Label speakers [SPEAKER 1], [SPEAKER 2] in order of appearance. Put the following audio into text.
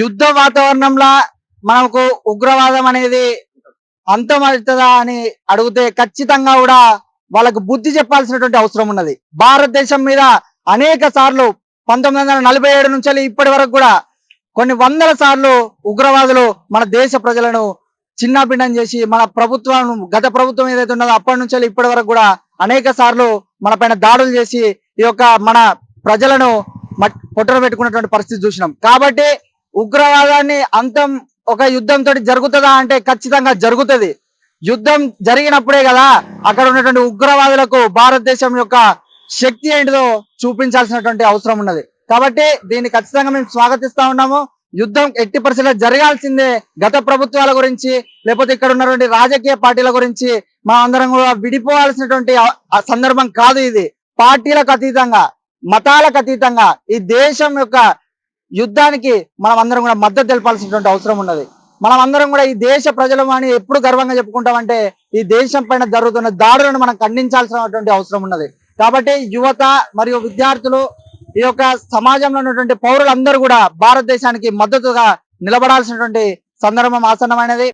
[SPEAKER 1] యుద్ధ వాతావరణంలో మనకు ఉగ్రవాదం అనేది అంతమవుతుందా అని అడిగితే ఖచ్చితంగా కూడా వాళ్ళకు బుద్ధి చెప్పాల్సినటువంటి అవసరం ఉన్నది. భారతదేశం మీద అనేక సార్లు 1947 నుంచి ఇప్పటి వరకు కూడా కొన్ని వందల సార్లు ఉగ్రవాదులు మన దేశ ప్రజలను చిన్నాభిన్నం చేసి మన ప్రభుత్వం గత ప్రభుత్వం ఏదైతే ఉన్నదో అప్పటి నుంచి ఇప్పటి వరకు కూడా అనేక సార్లు మన పైన దాడులు చేసి ఈ యొక్క మన ప్రజలను పొట్టన పెట్టుకున్నటువంటి పరిస్థితి చూసినాం. కాబట్టి ఉగ్రవాదాన్ని అంతం ఒక యుద్ధంతో జరుగుతుందా అంటే ఖచ్చితంగా జరుగుతుంది. యుద్ధం జరిగినప్పుడే కదా అక్కడ ఉన్నటువంటి ఉగ్రవాదులకు భారతదేశం యొక్క శక్తి ఏంటిదో చూపించాల్సినటువంటి అవసరం ఉన్నది. కాబట్టి దీన్ని ఖచ్చితంగా మేము స్వాగతిస్తా ఉన్నాము. యుద్ధం ఎట్టి పరిస్థితుల్లో జరగాల్సిందే. గత ప్రభుత్వాల గురించి లేకపోతే ఇక్కడ ఉన్నటువంటి రాజకీయ పార్టీల గురించి మనం అందరం కూడా విడిపోవాల్సినటువంటి సందర్భం కాదు ఇది. పార్టీలకు అతీతంగా, మతాలకు అతీతంగా ఈ దేశం యొక్క యుద్ధానికి మనం అందరం కూడా మద్దతు తెలపాల్సినటువంటి అవసరం ఉన్నది. మనం అందరం కూడా ఈ దేశ ప్రజలు అని ఎప్పుడు గర్వంగా చెప్పుకుంటామంటే ఈ దేశం పైన జరుగుతున్న దాడులను మనం ఖండించాల్సినటువంటి అవసరం ఉన్నది. కాబట్టి యువత మరియు విద్యార్థులు ఈ యొక్క సమాజంలో ఉన్నటువంటి పౌరులందరూ కూడా భారతదేశానికి మద్దతుగా నిలబడాల్సినటువంటి సందర్భం ఆసన్నమైనది.